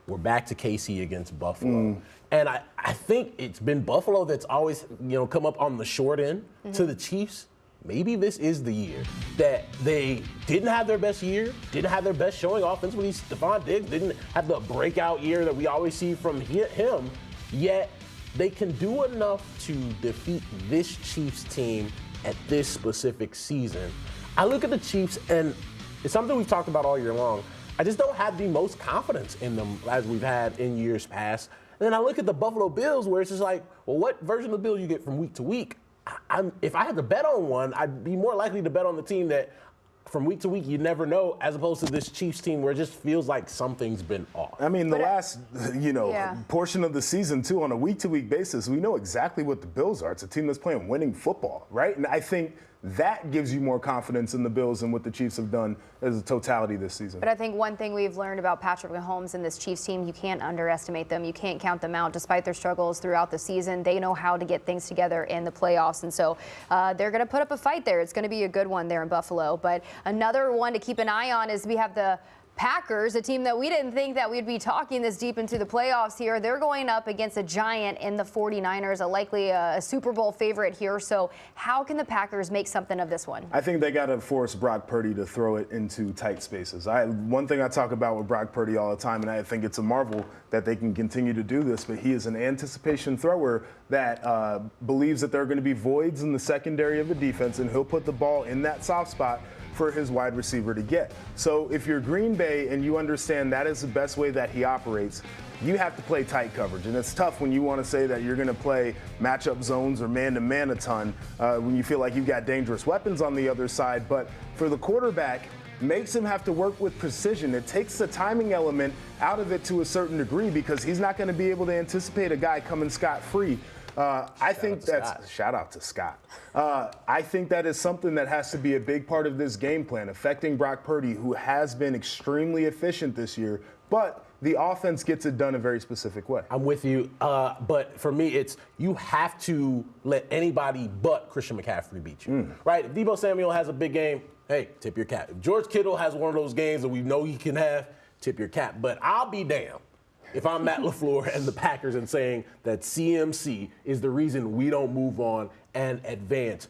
we're back to KC against Buffalo. And I think it's been Buffalo that's always, come up on the short end to the Chiefs. Maybe this is the year that they didn't have their best year, didn't have their best showing offensively. Stephon Diggs didn't have the breakout year that we always see from him, yet they can do enough to defeat this Chiefs team at this specific season. I look at the Chiefs, and it's something we've talked about all year long. I just don't have the most confidence in them as we've had in years past. And then I look at the Buffalo Bills, where it's just like, well, what version of the Bills you get from week to week? If I had to bet on one, I'd be more likely to bet on the team that from week to week you never know, as opposed to this Chiefs team where it just feels like something's been off. I mean, the last, portion of the season, too, on a week-to-week basis, we know exactly what the Bills are. It's a team that's playing winning football, right? And I think that gives you more confidence in the Bills and what the Chiefs have done as a totality this season. But I think one thing we've learned about Patrick Mahomes and this Chiefs team, you can't underestimate them. You can't count them out. Despite their struggles throughout the season, they know how to get things together in the playoffs. And so they're going to put up a fight there. It's going to be a good one there in Buffalo. But another one to keep an eye on is we have the Packers, a team that we didn't think that we'd be talking this deep into the playoffs here. They're going up against a giant in the 49ers, a likely a Super Bowl favorite here. So how can the Packers make something of this one? I think they got to force Brock Purdy to throw it into tight spaces. One thing I talk about with Brock Purdy all the time, and I think it's a marvel that they can continue to do this, but he is an anticipation thrower that believes that there are going to be voids in the secondary of the defense, and he'll put the ball in that soft spot for his wide receiver to get. So if you're Green Bay and you understand that is the best way that he operates, you have to play tight coverage. And it's tough when you want to say that you're going to play matchup zones or man-to-man a ton when you feel like you've got dangerous weapons on the other side. But for the quarterback, makes him have to work with precision. It takes the timing element out of it to a certain degree because he's not going to be able to anticipate a guy coming scot-free. I think that's shout out to Scott. I think that is something that has to be a big part of this game plan, affecting Brock Purdy, who has been extremely efficient this year, but the offense gets it done a very specific way. I'm with you, but for me, it's you have to let anybody but Christian McCaffrey beat you, right? If Deebo Samuel has a big game, hey, tip your cap. If George Kittle has one of those games that we know he can have, tip your cap. But I'll be damned if I'm Matt LaFleur and the Packers and saying that CMC is the reason we don't move on and advance.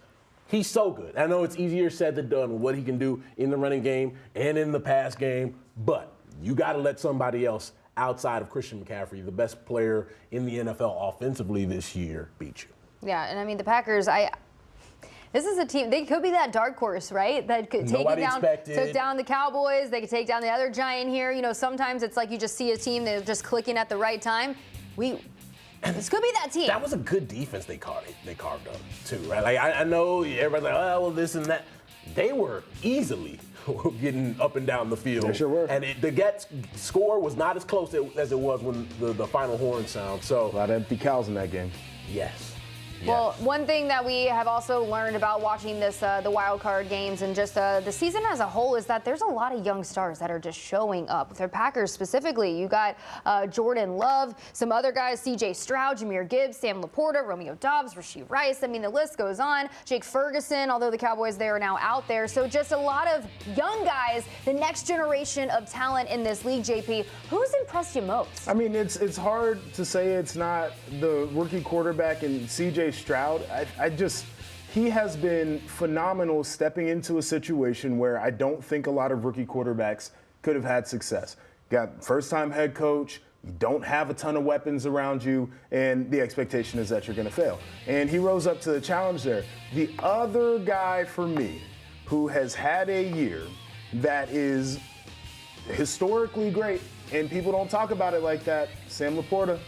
He's so good. I know it's easier said than done with what he can do in the running game and in the pass game, but you got to let somebody else outside of Christian McCaffrey, the best player in the NFL offensively this year, beat you. Yeah, and I mean, the Packers, this is a team, they could be that dark horse, right? That could take it down, took down the Cowboys. They could take down the other giant here. You know, sometimes it's like you just see a team that's just clicking at the right time. This could be that team. That was a good defense they carved up, too, right? Like, I know everybody's like, oh, well, this and that. They were easily getting up and down the field. They sure were. And the score was not as close as it was when the final horn sound. So a lot of empty cows in that game. Yes. Well, one thing that we have also learned about watching this, the wild card games and just the season as a whole is that there's a lot of young stars that are just showing up. For the Packers specifically, you got Jordan Love, some other guys, C.J. Stroud, Jahmyr Gibbs, Sam Laporta, Romeo Doubs, Rashee Rice. I mean, the list goes on. Jake Ferguson, although the Cowboys, they are now out there. So just a lot of young guys, the next generation of talent in this league, JP. Who's impressed you most? I mean, it's hard to say it's not the rookie quarterback and C.J. Stroud. He has been phenomenal stepping into a situation where I don't think a lot of rookie quarterbacks could have had success. Got first-time head coach, you don't have a ton of weapons around you, and the expectation is that you're going to fail. And he rose up to the challenge there. The other guy for me who has had a year that is historically great, and people don't talk about it like that, Sam Laporta,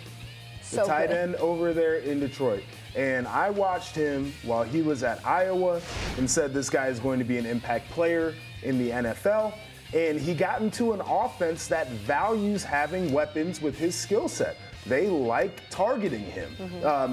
the tight end over there in Detroit. And I watched him while he was at Iowa and said this guy is going to be an impact player in the NFL. And he got into an offense that values having weapons with his skill set. They like targeting him.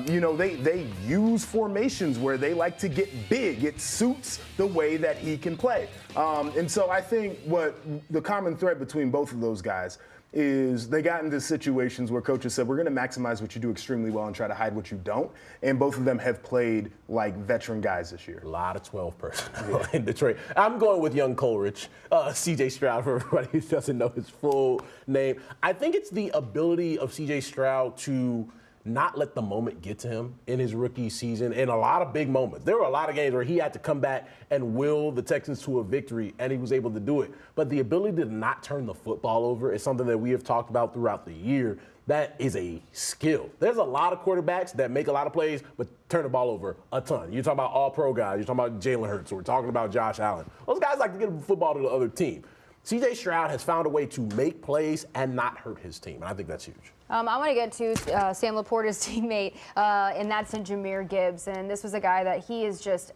They use formations where they like to get big. It suits the way that he can play. And so I think what the common thread between both of those guys is they got into situations where coaches said, we're going to maximize what you do extremely well and try to hide what you don't. And both of them have played like veteran guys this year. A lot of 12 personnel in Detroit. I'm going with young Coleridge, C.J. Stroud, for everybody who doesn't know his full name. I think it's the ability of C.J. Stroud to not let the moment get to him in his rookie season in a lot of big moments. There were a lot of games where he had to come back and will the Texans to a victory, and he was able to do it. But the ability to not turn the football over is something that we have talked about throughout the year, That is a skill. There's a lot of quarterbacks that make a lot of plays, but turn the ball over a ton. You're talking about all pro guys. You're talking about Jalen Hurts. We're talking about Josh Allen. Those guys like to get the football to the other team. C.J. Stroud has found a way to make plays and not hurt his team, and I think that's huge. I want to get to Sam Laporta's teammate, and that's in Jahmyr Gibbs. And this was a guy that he is just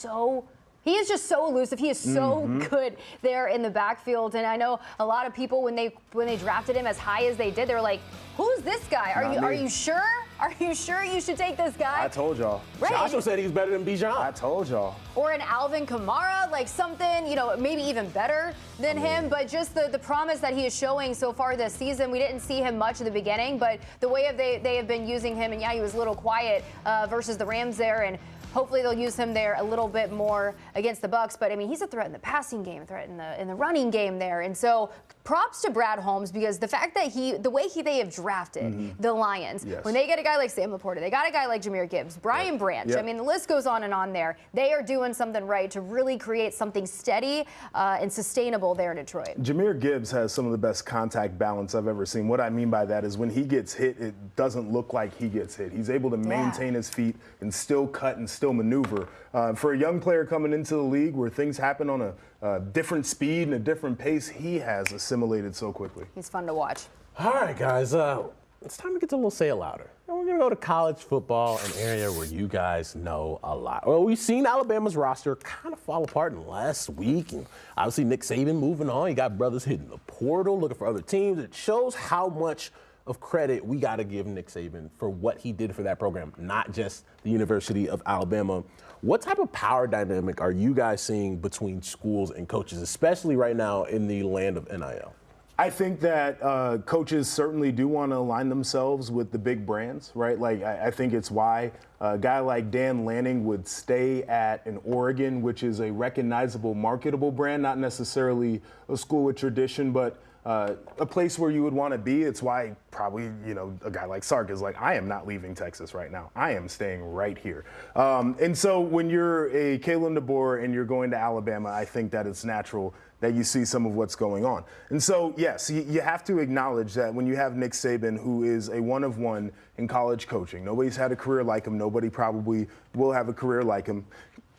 so elusive. He is so good there in the backfield. And I know a lot of people when they drafted him as high as they did, they were like, "Who's this guy? Are you sure? Are you sure you should take this guy?" I told y'all. Right. Joshua said he's better than Bijan. I told y'all. Or an Alvin Kamara, like something, maybe even better than him. But just the promise that he is showing so far this season, we didn't see him much at the beginning, but the way they have been using him, and yeah, he was a little quiet versus the Rams there, and hopefully they'll use him there a little bit more against the Bucs. But I mean, he's a threat in the passing game, a threat in the running game there. And so props to Brad Holmes, because the fact that the way they have drafted the Lions, when they get a guy like Sam Laporta, they got a guy like Jahmyr Gibbs, Brian Branch. I mean, the list goes on and on there. They are doing something right to really create something steady and sustainable there in Detroit. Jahmyr Gibbs has some of the best contact balance I've ever seen. What I mean by that is when he gets hit, it doesn't look like he gets hit. He's able to maintain his feet and still cut and still maneuver. For a young player coming into the league where things happen on a different speed and a different pace, he has assimilated so quickly. He's fun to watch. All right, guys, it's time to get to a little Say It Louder. And we're going to go to college football, an area where you guys know a lot. Well, we've seen Alabama's roster kind of fall apart in the last week. And obviously, Nick Saban moving on. You got brothers hitting the portal, looking for other teams. It shows how much of credit we got to give Nick Saban for what he did for that program, not just the University of Alabama. What type of power dynamic are you guys seeing between schools and coaches, especially right now in the land of NIL? I think that coaches certainly do want to align themselves with the big brands, right? Like, I think it's why a guy like Dan Lanning would stay at an Oregon, which is a recognizable, marketable brand, not necessarily a school with tradition, but a place where you would want to be. It's why probably, a guy like Sark is like, I am not leaving Texas right now. I am staying right here. And so when you're a Kalen DeBoer and you're going to Alabama, I think that it's natural that you see some of what's going on. And so, yes, you have to acknowledge that when you have Nick Saban, who is a one of one in college coaching, nobody's had a career like him. Nobody probably will have a career like him.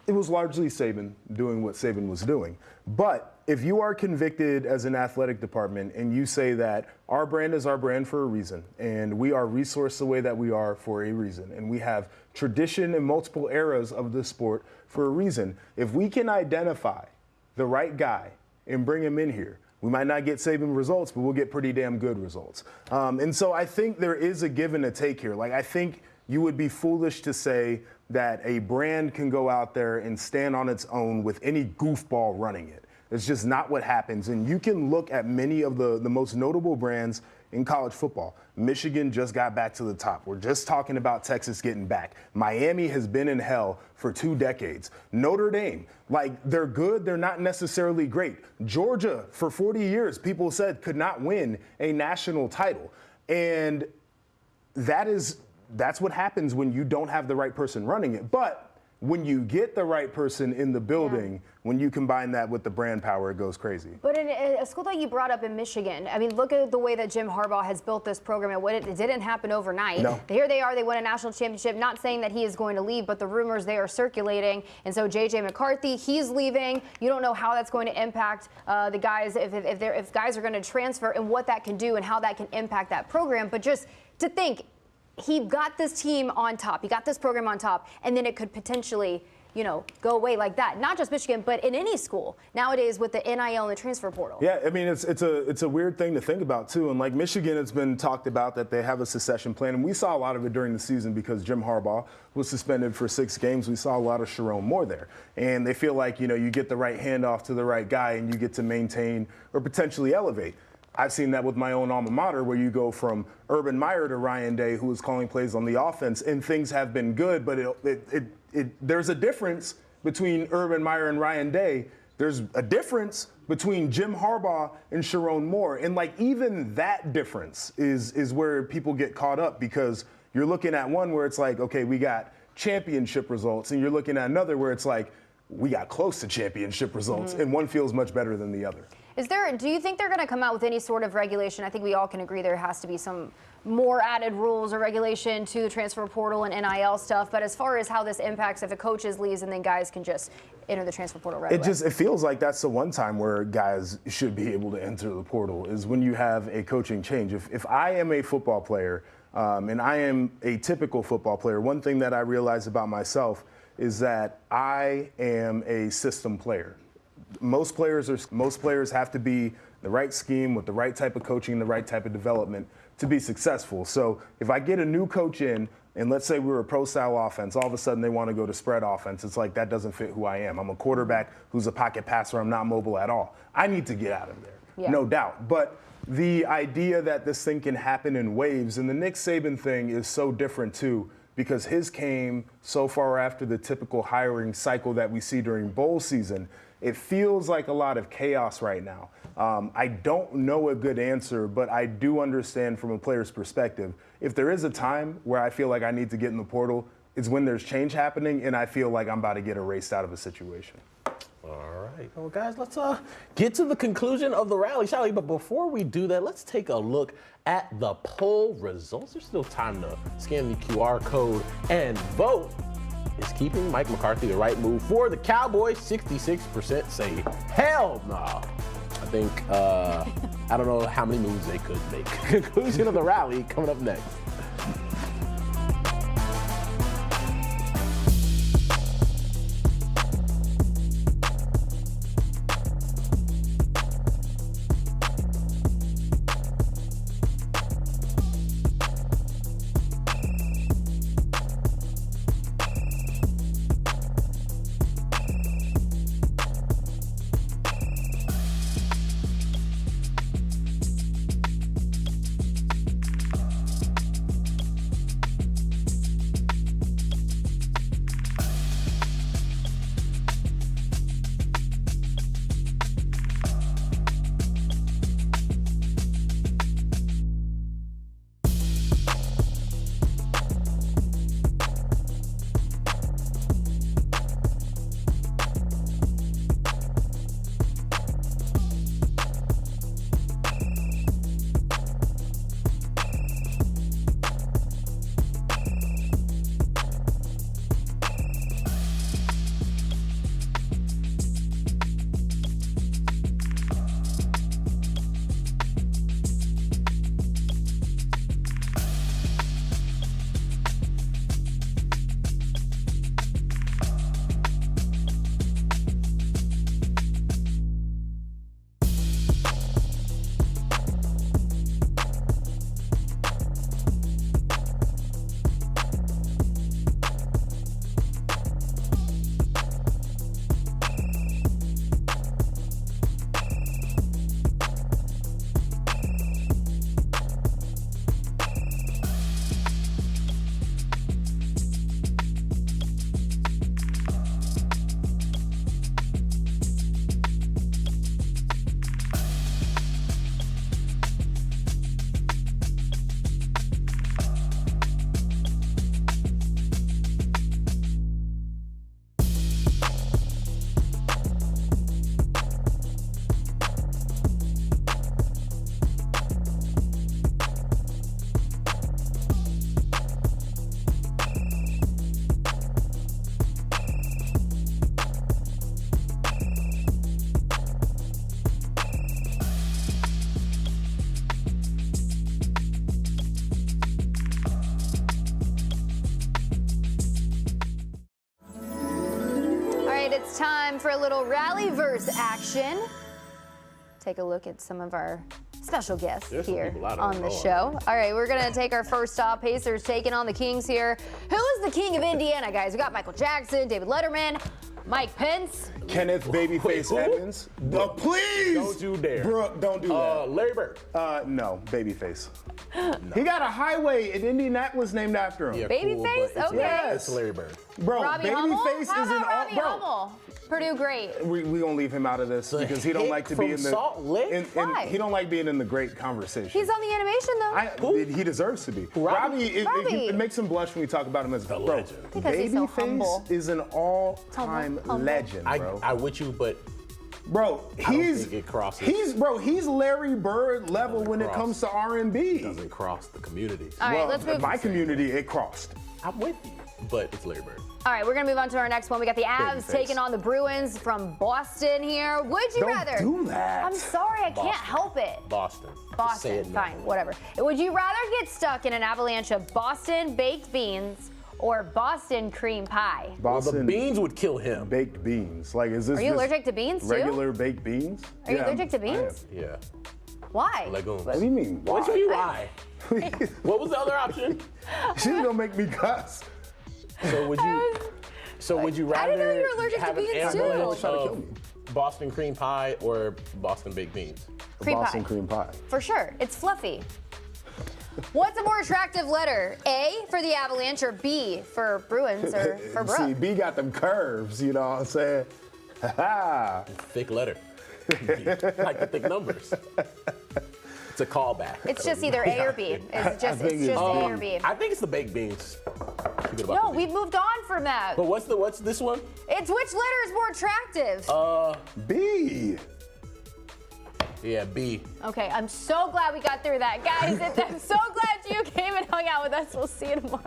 It was largely Saban doing what Saban was doing. But if you are convicted as an athletic department and you say that our brand is our brand for a reason, and we are resourced the way that we are for a reason, and we have tradition in multiple eras of the sport for a reason, if we can identify the right guy and bring him in here, we might not get Saban results, but we'll get pretty damn good results. And so I think there is a give and a take here. Like, I think you would be foolish to say that a brand can go out there and stand on its own with any goofball running it. It's just not what happens. And you can look at many of the most notable brands in college football. Michigan just got back to the top. We're just talking about Texas getting back. Miami has been in hell for 2 decades. Notre Dame, like, they're good, they're not necessarily great. Georgia, for 40 years, people said could not win a national title. And that's what happens when you don't have the right person running it. But when you get the right person in the building, when you combine that with the brand power, it goes crazy. But in a school that you brought up in Michigan, I mean, look at the way that Jim Harbaugh has built this program. It didn't happen overnight. No. Here they are, they win a national championship. Not saying that he is going to leave, but the rumors, they are circulating. And so J.J. McCarthy, he's leaving. You don't know how that's going to impact the guys, if guys are going to transfer, and what that can do and how that can impact that program. But just to think, he got this team on top. He got this program on top, and then it could potentially, go away like that. Not just Michigan, but in any school nowadays with the NIL and the transfer portal. Yeah, I mean, it's a weird thing to think about, too. And like Michigan, it's been talked about that they have a succession plan. And we saw a lot of it during the season because Jim Harbaugh was suspended for 6 games. We saw a lot of Sharon Moore there. And they feel like, you get the right handoff to the right guy and you get to maintain or potentially elevate. I've seen that with my own alma mater, where you go from Urban Meyer to Ryan Day, who was calling plays on the offense, and things have been good, but there's a difference between Urban Meyer and Ryan Day. There's a difference between Jim Harbaugh and Sharon Moore, and like even that difference is where people get caught up, because you're looking at one where it's like, okay, we got championship results, and you're looking at another where it's like, we got close to championship results, and one feels much better than the other. Do you think they're going to come out with any sort of regulation? I think we all can agree there has to be some more added rules or regulation to the transfer portal and NIL stuff. But as far as how this impacts if a coach leaves and then guys can just enter the transfer portal right away. It feels like that's the one time where guys should be able to enter the portal is when you have a coaching change. If I am a football player and I am a typical football player, one thing that I realize about myself is that I am a system player. Most players have to be the right scheme with the right type of coaching, the right type of development to be successful. So if I get a new coach in, and let's say we're a pro-style offense, all of a sudden they want to go to spread offense. It's like that doesn't fit who I am. I'm a quarterback who's a pocket passer. I'm not mobile at all. I need to get out of there, no doubt. But the idea that this thing can happen in waves, and the Nick Saban thing is so different too, because his came so far after the typical hiring cycle that we see during bowl season. It feels like a lot of chaos right now. I don't know a good answer, but I do understand from a player's perspective. If there is a time where I feel like I need to get in the portal, it's when there's change happening and I feel like I'm about to get erased out of a situation. All right. Well, guys, let's get to the conclusion of the rally, shall we? But before we do that, let's take a look at the poll results. There's still time to scan the QR code and vote. Is keeping Mike McCarthy the right move for the Cowboys? 66% say hell no. I think, I don't know how many moves they could make. Conclusion of the rally coming up next. It's time for a little Rallyverse action. Take a look at some of our special guests here on the show. All right, we're gonna take our first stop. Pacers taking on the Kings here. Who is the king of Indiana, guys? We got Michael Jackson, David Letterman, Mike Pence. Kenneth Babyface Evans. Please! Don't you dare. Brooke, don't do that. Larry Bird. No, Babyface. No. He got a highway in Indianapolis named after him. Yeah, Babyface? Cool, okay. Yes. It's Larry Bird. Bro, Robbie Hummel? Babyface is How an about Robbie Hummel? Purdue great. We gonna leave him out of this because he don't like to be in the Salt Lake? Why? he don't like being in the great conversation. He's on the animation though. He deserves to be. Robbie? It makes him blush when we talk about him as a legend. Because he's so humble. Babyface is an all-time Humble. legend, bro. I'm with you, but Bro, think it crosses. He's Larry Bird level when it comes to R&B. Doesn't cross the community. All right, let's move. My community, it crossed. I'm with you, but it's Larry Bird. All right, we're going to move on to our next one. We got the Avs Babyface. taking on the Bruins from Boston here. Would you rather? Don't do that. I'm sorry, I can't help it. Boston. Just say Boston, it now. fine, whatever. Would you rather get stuck in an avalanche of Boston baked beans or Boston cream pie? Well, the Boston beans would kill him. baked beans. Like, is this Are you just allergic to beans too? regular baked beans? Are you Yeah, allergic to I am. beans? Yeah. Why? Legumes. What do you mean? What do Why? you mean, why? What was the other option? She's gonna make me cuss. So would you? So would you I didn't know rather you were allergic to have an beans, too. avalanche Trying to kill of me. Boston cream pie or Boston baked beans? Cream Boston pie. cream pie. For sure, it's fluffy. What's a more attractive letter? A for the Avalanche or B for Bruins or for See, Brooke? B got them curves, you know what I'm saying? Ha Thick letter. Like the thick numbers. It's a callback. It's just either A or B. It's just think A it's or B. I think it's the baked beans. Keep it about No, the we've beans. moved on from that. But what's this one? It's which letter is more attractive? B. Yeah, B. Okay, I'm so glad we got through that. Guys, I'm so glad you came and hung out with us. We'll see you tomorrow.